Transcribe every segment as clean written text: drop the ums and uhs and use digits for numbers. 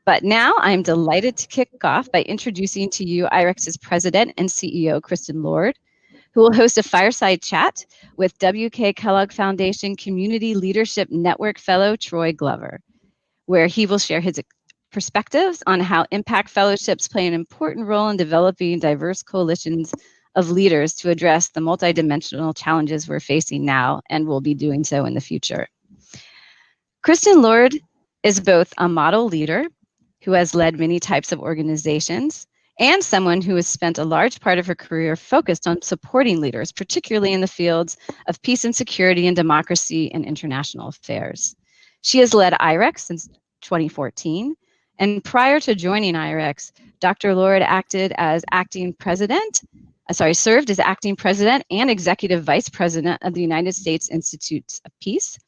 But now I'm delighted to kick off by introducing to you IREX's President and CEO, Kristin Lord, who will host a fireside chat with W.K. Kellogg Foundation Community Leadership Network Fellow Troy Glover, where he will share his perspectives on how impact fellowships play an important role in developing diverse coalitions of leaders to address the multidimensional challenges we're facing now and will be doing so in the future. Kristin Lord is both a model leader who has led many types of organizations and someone who has spent a large part of her career focused on supporting leaders, particularly in the fields of peace and security and democracy and international affairs. She has led IREX since 2014, and prior to joining IREX, Dr. Lord served as acting president and executive vice president of the United States Institutes of Peace.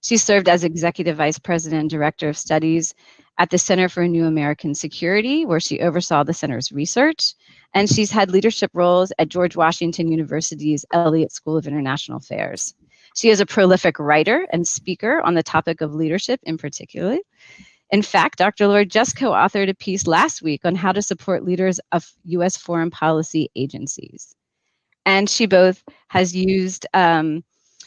She served as executive vice president and director of studies at the Center for New American Security, where she oversaw the center's research. And she's had leadership roles at George Washington University's Elliott School of International Affairs. She is a prolific writer and speaker on the topic of leadership in particular. In fact, Dr. Lord just co-authored a piece last week on how to support leaders of U.S. foreign policy agencies. And she both has used,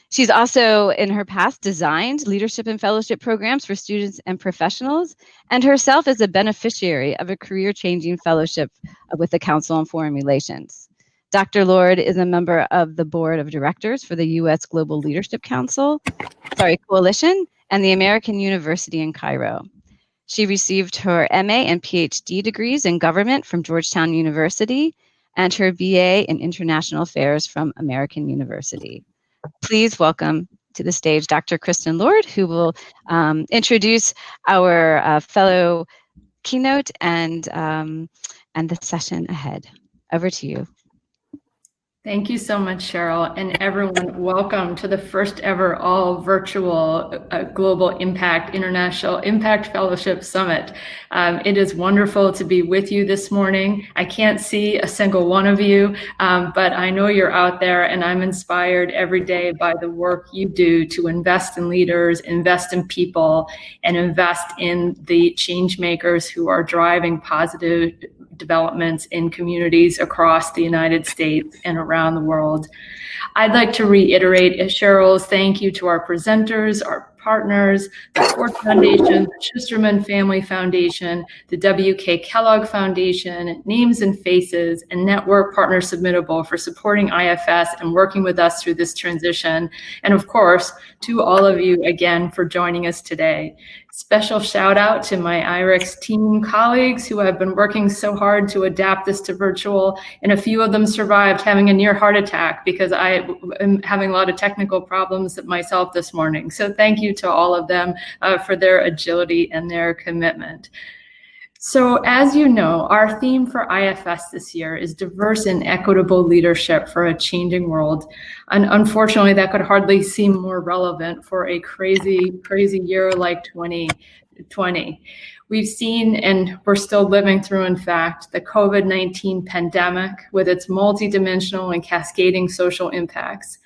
she's also in her past designed leadership and fellowship programs for students and professionals, and herself is a beneficiary of a career-changing fellowship with the Council on Foreign Relations. Dr. Lord is a member of the board of directors for the U.S. Global Leadership Coalition and the American University in Cairo. She received her MA and PhD degrees in government from Georgetown University and her BA in international affairs from American University. Please welcome to the stage Dr. Kristin Lord, who will introduce our fellow keynote and the session ahead. Over to you. Thank you so much, Cheryl, and everyone, welcome to the first ever all virtual Global Impact International Impact Fellowship Summit. It is wonderful to be with you this morning. I can't see a single one of you, but I know you're out there, and I'm inspired every day by the work you do to invest in leaders, invest in people, and invest in the change makers who are driving positive developments in communities across the United States and around the world. I'd like to reiterate Cheryl's thank you to our presenters, our partners, the Ford Foundation, the Schusterman Family Foundation, the W.K. Kellogg Foundation, Names and Faces, and Network Partner Submittable for supporting IFS and working with us through this transition. And of course, to all of you again for joining us today. Special shout out to my IREX team colleagues who have been working so hard to adapt this to virtual, and a few of them survived having a near heart attack because I am having a lot of technical problems myself this morning. So thank you to all of them for their agility and their commitment. So as you know, our theme for IFS this year is diverse and equitable leadership for a changing world. And unfortunately, that could hardly seem more relevant for a crazy, crazy year like 2020. We've seen, and we're still living through, in fact, the COVID-19 pandemic with its multidimensional and cascading social impacts.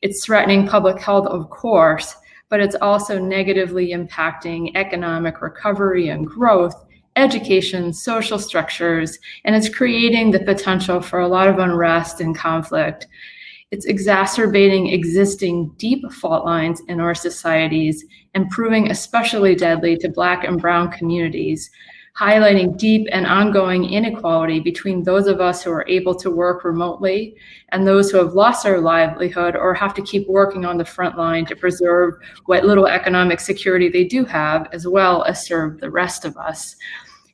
It's threatening public health, of course, but it's also negatively impacting economic recovery and growth, education, social structures, and it's creating the potential for a lot of unrest and conflict. It's exacerbating existing deep fault lines in our societies and proving especially deadly to Black and Brown communities, highlighting deep and ongoing inequality between those of us who are able to work remotely and those who have lost their livelihood or have to keep working on the front line to preserve what little economic security they do have, as well as serve the rest of us.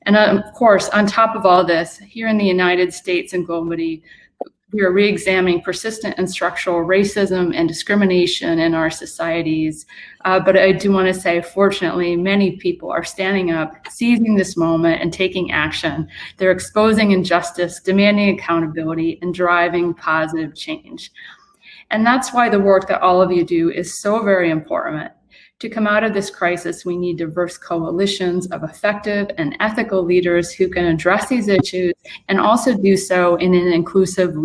And of course, on top of all this, here in the United States and globally, we are re-examining persistent and structural racism and discrimination in our societies. But I do want to say, fortunately, many people are standing up, seizing this moment and taking action. They're exposing injustice, demanding accountability, and driving positive change. And that's why the work that all of you do is so very important. To come out of this crisis, we need diverse coalitions of effective and ethical leaders who can address these issues and also do so in an inclusive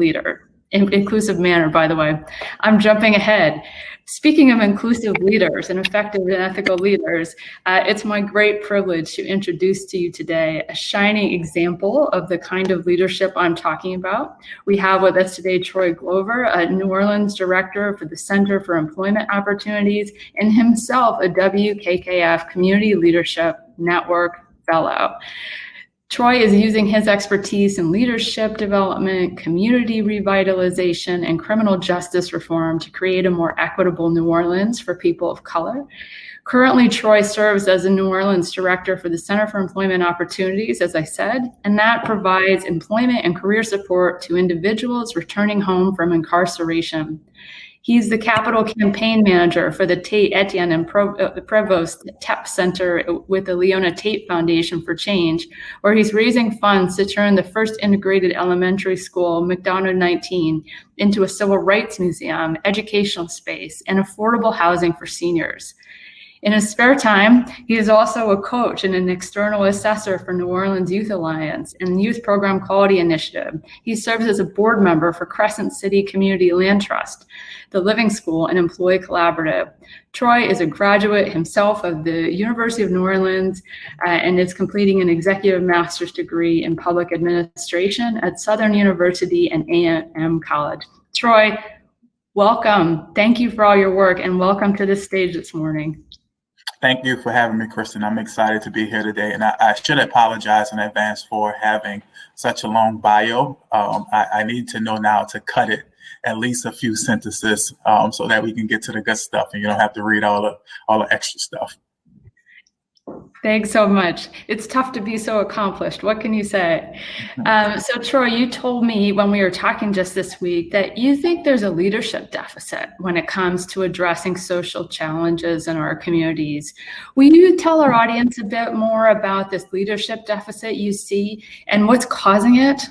inclusive manner, by the way. I'm jumping ahead. Speaking of inclusive leaders and effective and ethical leaders, it's my great privilege to introduce to you today a shining example of the kind of leadership I'm talking about. We have with us today Troy Glover, a New Orleans director for the Center for Employment Opportunities, and himself a WKKF Community Leadership Network Fellow. Troy is using his expertise in leadership development, community revitalization, and criminal justice reform to create a more equitable New Orleans for people of color. Currently, Troy serves as a New Orleans director for the Center for Employment Opportunities, as I said, and that provides employment and career support to individuals returning home from incarceration. He's the capital campaign manager for the Tate Etienne and Prevost TEP Center with the Leona Tate Foundation for Change, where he's raising funds to turn the first integrated elementary school, McDonough 19, into a civil rights museum, educational space, and affordable housing for seniors. In his spare time, he is also a coach and an external assessor for New Orleans Youth Alliance and Youth Program Quality Initiative. He serves as a board member for Crescent City Community Land Trust, the Living School, and Employee Collaborative. Troy is a graduate himself of the University of New Orleans and is completing an executive master's degree in public administration at Southern University and A&M College. Troy, welcome. Thank you for all your work and welcome to the stage this morning. Thank you for having me, Kristin. I'm excited to be here today, and I should apologize in advance for having such a long bio. I need to know now to cut it at least a few sentences so that we can get to the good stuff, and you don't have to read all the extra stuff. Thanks so much. It's tough to be so accomplished. What can you say? So Troy, you told me when we were talking just this week that you think there's a leadership deficit when it comes to addressing social challenges in our communities. Will you tell our audience a bit more about this leadership deficit you see and what's causing it?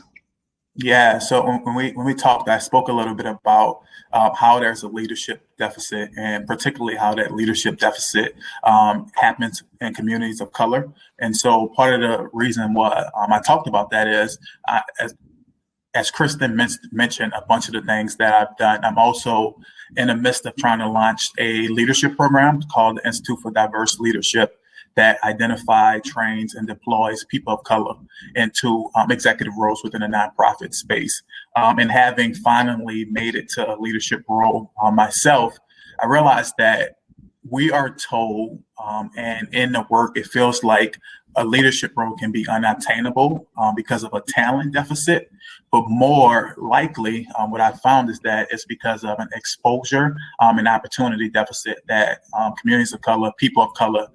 Yeah, so when we talked, I spoke a little bit about how there's a leadership deficit, and particularly how that leadership deficit happens in communities of color. And so part of the reason why I talked about that is, as Kristin mentioned, a bunch of the things that I've done, I'm also in the midst of trying to launch a leadership program called the Institute for Diverse Leadership that identifies, trains, and deploys people of color into executive roles within a nonprofit space. And having finally made it to a leadership role myself, I realized that we are told, and in the work, it feels like a leadership role can be unattainable because of a talent deficit. But more likely, what I found is that it's because of an exposure and opportunity deficit that communities of color, people of color,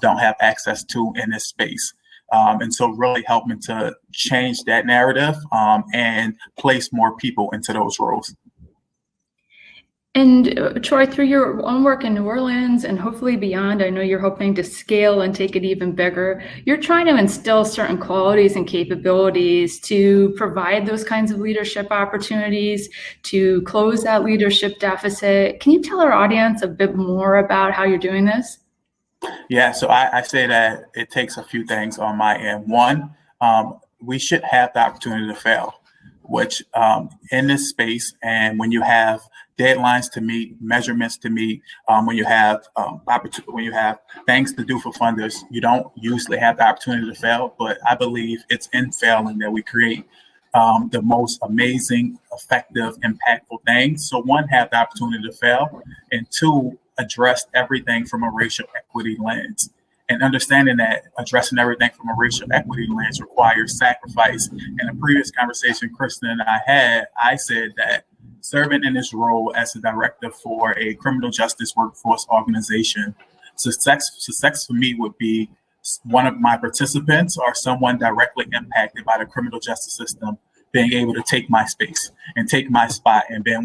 don't have access to in this space. And so really helping to change that narrative and place more people into those roles. And Troy, through your own work in New Orleans and hopefully beyond, I know you're hoping to scale and take it even bigger. You're trying to instill certain qualities and capabilities to provide those kinds of leadership opportunities, to close that leadership deficit. Can you tell our audience a bit more about how you're doing this? Yeah, so I say that it takes a few things on my end. One, we should have the opportunity to fail, which in this space, and when you have deadlines to meet, measurements to meet, when you have things to do for funders, you don't usually have the opportunity to fail. But I believe it's in failing that we create the most amazing, effective, impactful things. So one, have the opportunity to fail, and two, address everything from a racial equity lens. And understanding that addressing everything from a racial equity lens requires sacrifice. In a previous conversation Kristin and I had, I said that serving in this role as a director for a criminal justice workforce organization, success for me would be one of my participants or someone directly impacted by the criminal justice system being able to take my space and take my spot and being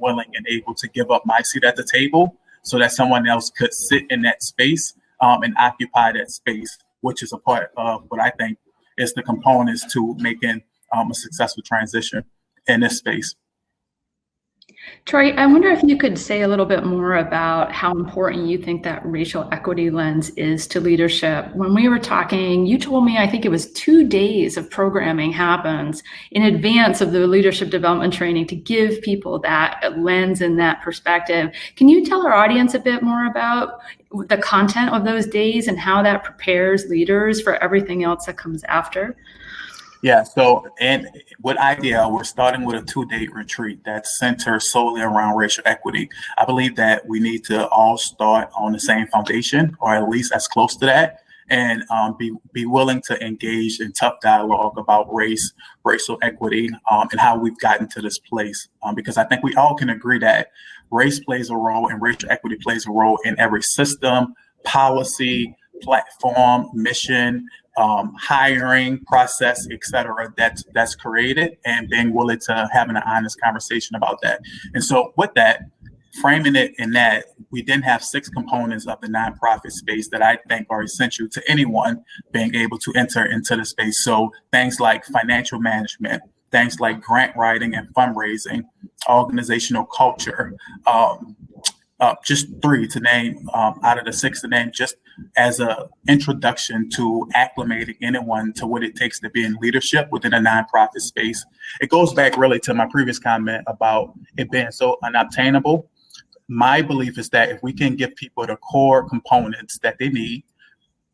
willing and able to give up my seat at the table so that someone else could sit in that space and occupy that space, which is a part of what I think is the components to making a successful transition in this space. Troy, I wonder if you could say a little bit more about how important you think that racial equity lens is to leadership. When we were talking, you told me, I think it was 2 days of programming happens in advance of the leadership development training to give people that lens and that perspective. Can you tell our audience a bit more about the content of those days and how that prepares leaders for everything else that comes after? Yeah, so and with IDL, we're starting with a 2-day retreat that's centered solely around racial equity. I believe that we need to all start on the same foundation, or at least as close to that, and be willing to engage in tough dialogue about racial equity, and how we've gotten to this place. Because I think we all can agree that race plays a role and racial equity plays a role in every system, policy, platform, mission, hiring process, et cetera, that's created, and being willing to have an honest conversation about that. And so with that, framing it in that, we then have 6 components of the nonprofit space that I think are essential to anyone being able to enter into the space. So things like financial management, things like grant writing and fundraising, organizational culture, just 3 to name out of the 6 to name, just as an introduction to acclimating anyone to what it takes to be in leadership within a nonprofit space. It goes back really to my previous comment about it being so unobtainable. My belief is that if we can give people the core components that they need,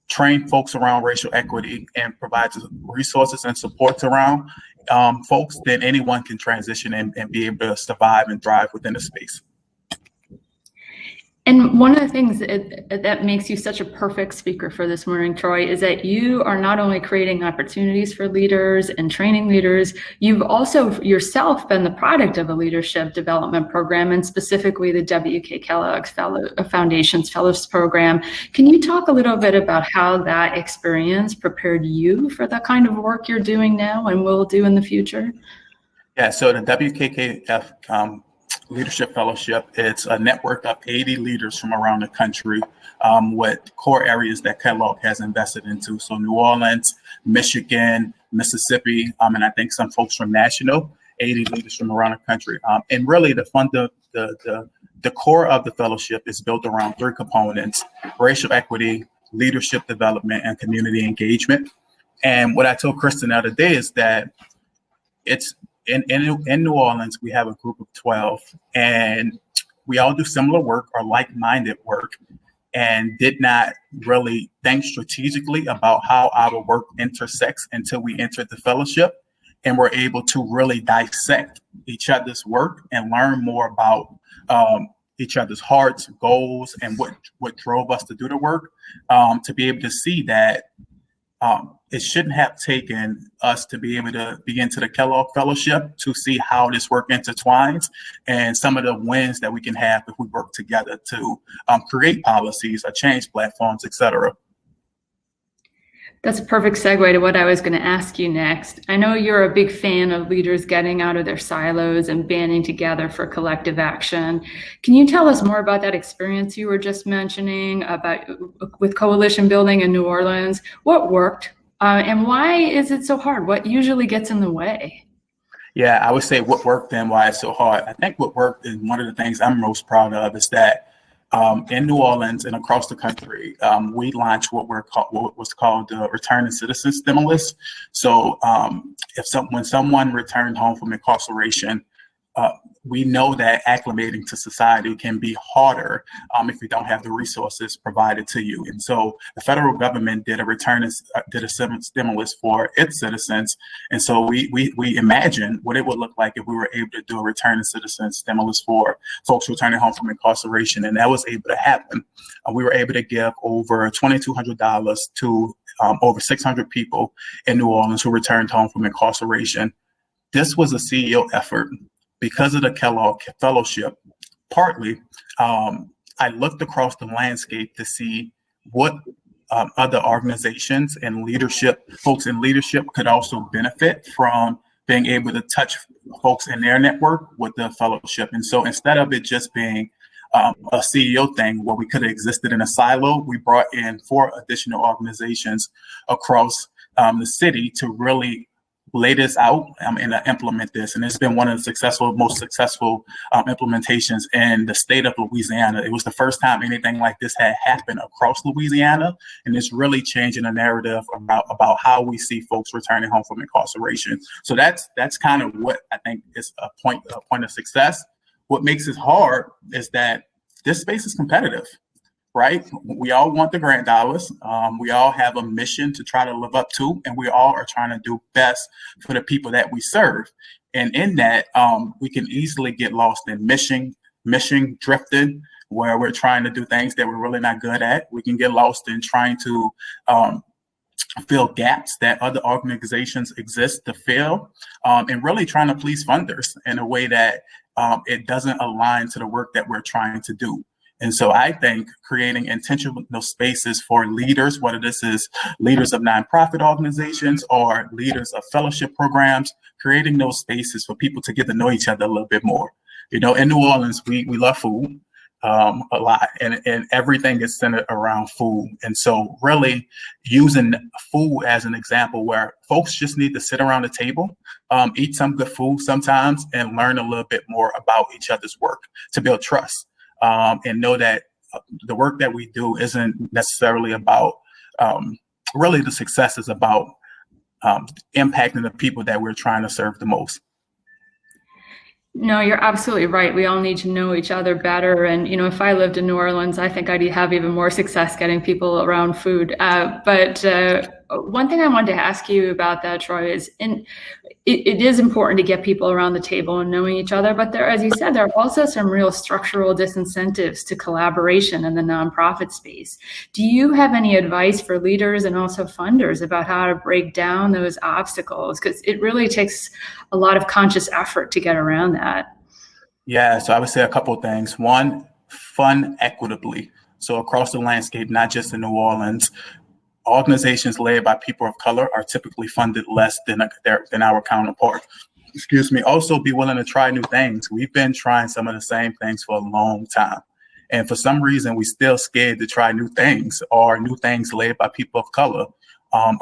train folks around racial equity, and provide resources and supports around folks, then anyone can transition and be able to survive and thrive within the space. And one of the things that makes you such a perfect speaker for this morning, Troy, is that you are not only creating opportunities for leaders and training leaders, you've also yourself been the product of a leadership development program, and specifically the WKKF Foundation's Fellows Program. Can you talk a little bit about how that experience prepared you for the kind of work you're doing now and will do in the future? Yeah, so the WKKF Leadership Fellowship, it's a network of 80 leaders from around the country with core areas that Kellogg has invested into. So New Orleans, Michigan, Mississippi, and I think some folks from National, 80 leaders from around the country. And really the core of the fellowship is built around 3 components: racial equity, leadership development, and community engagement. And what I told Kristin the other day is that it's in New Orleans, we have a group of 12, and we all do similar work or like-minded work, and did not really think strategically about how our work intersects until we entered the fellowship, and were able to really dissect each other's work and learn more about each other's hearts, goals, and what drove us to do the work, to be able to see that it shouldn't have taken us to be able to be into the Kellogg Fellowship to see how this work intertwines, and some of the wins that we can have if we work together to create policies or change platforms, et cetera. That's a perfect segue to what I was going to ask you next. I know you're a big fan of leaders getting out of their silos and banding together for collective action. Can you tell us more about that experience you were just mentioning with coalition building in New Orleans? What worked? And why is it so hard? What usually gets in the way? Yeah, I would say what worked and why it's so hard. I think what worked, and one of the things I'm most proud of, is that in New Orleans and across the country, we launched what was called the Return to Citizen Stimulus. So when someone returned home from incarceration, we know that acclimating to society can be harder if you don't have the resources provided to you. And so the federal government did a stimulus for its citizens. And so we imagined what it would look like if we were able to do a return to citizen stimulus for folks returning home from incarceration. And that was able to happen. We were able to give over $2,200 to over 600 people in New Orleans who returned home from incarceration. This was a CEO effort. Because of the Kellogg Fellowship, partly, I looked across the landscape to see what other organizations and folks in leadership could also benefit from being able to touch folks in their network with the fellowship. And so instead of it just being a CEO thing where we could have existed in a silo, we brought in 4 additional organizations across the city to really lay this out and implement this. And it's been one of the most successful implementations in the state of Louisiana. It was the first time anything like this had happened across Louisiana. And it's really changing the narrative about how we see folks returning home from incarceration. So that's kind of what I think is a point of success. What makes it hard is that this space is competitive. Right? We all want the grant dollars. We all have a mission to try to live up to, and we all are trying to do best for the people that we serve. And in that, we can easily get lost in mission drifting, where we're trying to do things that we're really not good at. We can get lost in trying to fill gaps that other organizations exist to fill, and really trying to please funders in a way that it doesn't align to the work that we're trying to do. And so I think creating intentional spaces for leaders, whether this is leaders of nonprofit organizations or leaders of fellowship programs, creating those spaces for people to get to know each other a little bit more. You know, in New Orleans, we love food a lot, and everything is centered around food. And so really using food as an example where folks just need to sit around the table, eat some good food sometimes, and learn a little bit more about each other's work to build trust. And know that the work that we do isn't necessarily about, really the success is about impacting the people that we're trying to serve the most. No, you're absolutely right. We all need to know each other better. And, you know, if I lived in New Orleans, I think I'd have even more success getting people around food. But one thing I wanted to ask you about that, Troy, is it is important to get people around the table and knowing each other. But there, as you said, there are also some real structural disincentives to collaboration in the nonprofit space. Do you have any advice for leaders and also funders about how to break down those obstacles? Because it really takes a lot of conscious effort to get around that. Yeah, so I would say a couple of things. One, fund equitably. So across the landscape, not just in New Orleans, organizations led by people of color are typically funded less than our counterpart. Excuse me. Also, be willing to try new things. We've been trying some of the same things for a long time. And for some reason, we're still scared to try new things, or new things led by people of color,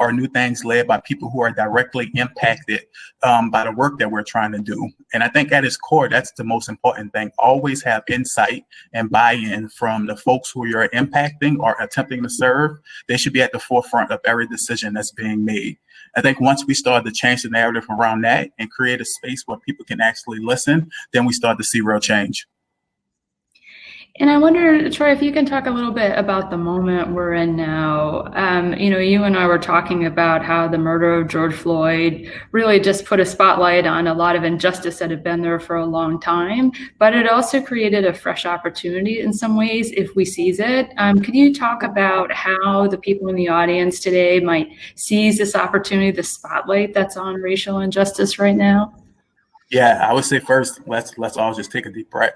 or new things led by people who are directly impacted by the work that we're trying to do. And I think at its core, that's the most important thing. Always have insight and buy-in from the folks who you're impacting or attempting to serve. They should be at the forefront of every decision that's being made. I think once we start to change the narrative around that and create a space where people can actually listen, then we start to see real change. And I wonder, Troy, if you can talk a little bit about the moment we're in now. You know, you and I were talking about how the murder of George Floyd really just put a spotlight on a lot of injustice that had been there for a long time, but it also created a fresh opportunity in some ways if we seize it. Can you talk about how the people in the audience today might seize this opportunity, the spotlight that's on racial injustice right now? Yeah, I would say first, let's all just take a deep breath.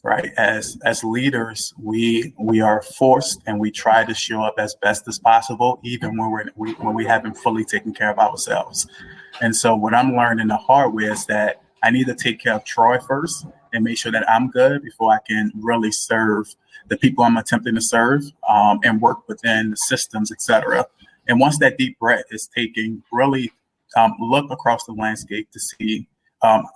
Right, as leaders, we are forced, and we try to show up as best as possible, even when we haven't fully taken care of ourselves. And so, what I'm learning the hard way is that I need to take care of Troy first and make sure that I'm good before I can really serve the people I'm attempting to serve, and work within the systems, etc. And once that deep breath is taken, really look across the landscape to see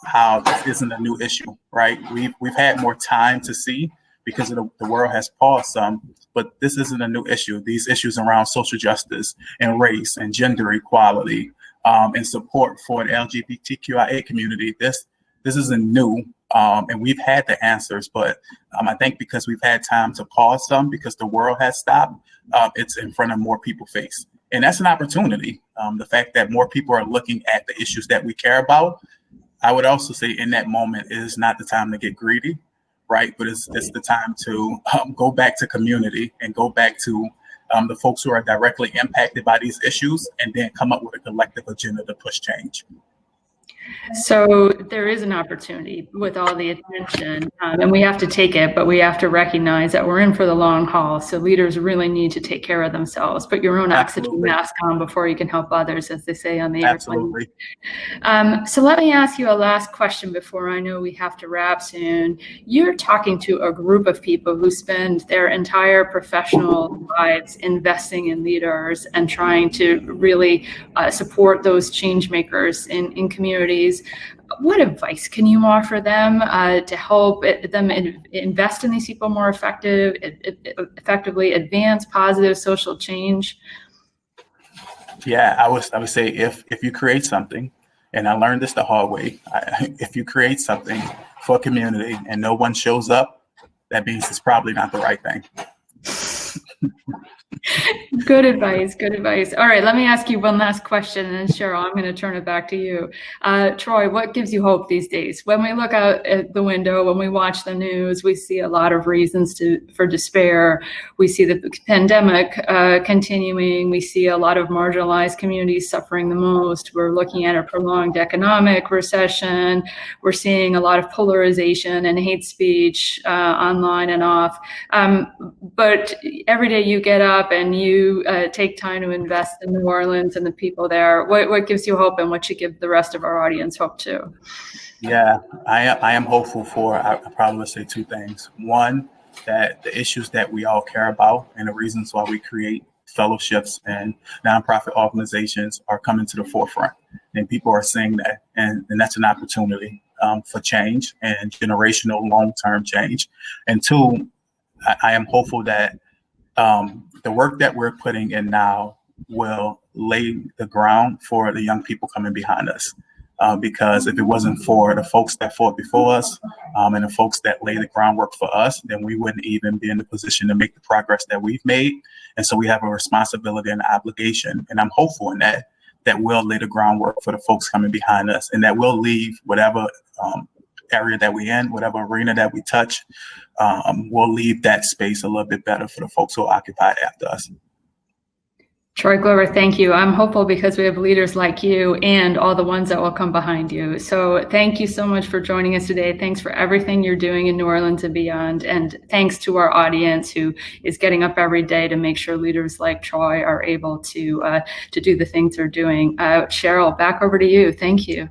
how this isn't a new issue, right? We've had more time to see because the world has paused some, but this isn't a new issue. These issues around social justice and race and gender equality, and support for the LGBTQIA community, this isn't new, and we've had the answers, but I think because we've had time to pause some because the world has stopped, it's in front of more people's face. And that's an opportunity. The fact that more people are looking at the issues that we care about, I would also say in that moment is not the time to get greedy, right? But it's the time to go back to community and go back to the folks who are directly impacted by these issues, and then come up with a collective agenda to push change. So there is an opportunity with all the attention, and we have to take it, but we have to recognize that we're in for the long haul. So leaders really need to take care of themselves. Put your own oxygen mask on before you can help others, as they say on the airplane. So let me ask you a last question before I know we have to wrap soon. You're talking to a group of people who spend their entire professional lives investing in leaders and trying to really support those change makers in communities. What advice can you offer them to help them invest in these people more effectively, advance positive social change? Yeah, I would say if you create something, and I learned this the hard way, if you create something for a community and no one shows up, that means it's probably not the right thing. Good advice. Good advice. All right, let me ask you one last question, and then Cheryl, I'm going to turn it back to you. Troy, what gives you hope these days? When we look out at the window, when we watch the news, we see a lot of reasons for despair. We see the pandemic continuing. We see a lot of marginalized communities suffering the most. We're looking at a prolonged economic recession. We're seeing a lot of polarization and hate speech online and off. But every day you get up and you take time to invest in New Orleans and the people there. What gives you hope, and what should give the rest of our audience hope too? Yeah, I am hopeful for, I probably would say two things. One, that the issues that we all care about and the reasons why we create fellowships and nonprofit organizations are coming to the forefront, and people are seeing that, and that's an opportunity for change and generational long-term change. And two, I am hopeful that the work that we're putting in now will lay the ground for the young people coming behind us. Because if it wasn't for the folks that fought before us and the folks that lay the groundwork for us, then we wouldn't even be in the position to make the progress that we've made. And so we have a responsibility and an obligation. And I'm hopeful in that we'll lay the groundwork for the folks coming behind us, and that we'll leave whatever area that we're in, whatever arena that we touch, we'll leave that space a little bit better for the folks who occupy it after us. Troy Glover, thank you. I'm hopeful because we have leaders like you and all the ones that will come behind you. So thank you so much for joining us today. Thanks for everything you're doing in New Orleans and beyond. And thanks to our audience who is getting up every day to make sure leaders like Troy are able to do the things they're doing. Cheryl, back over to you. Thank you.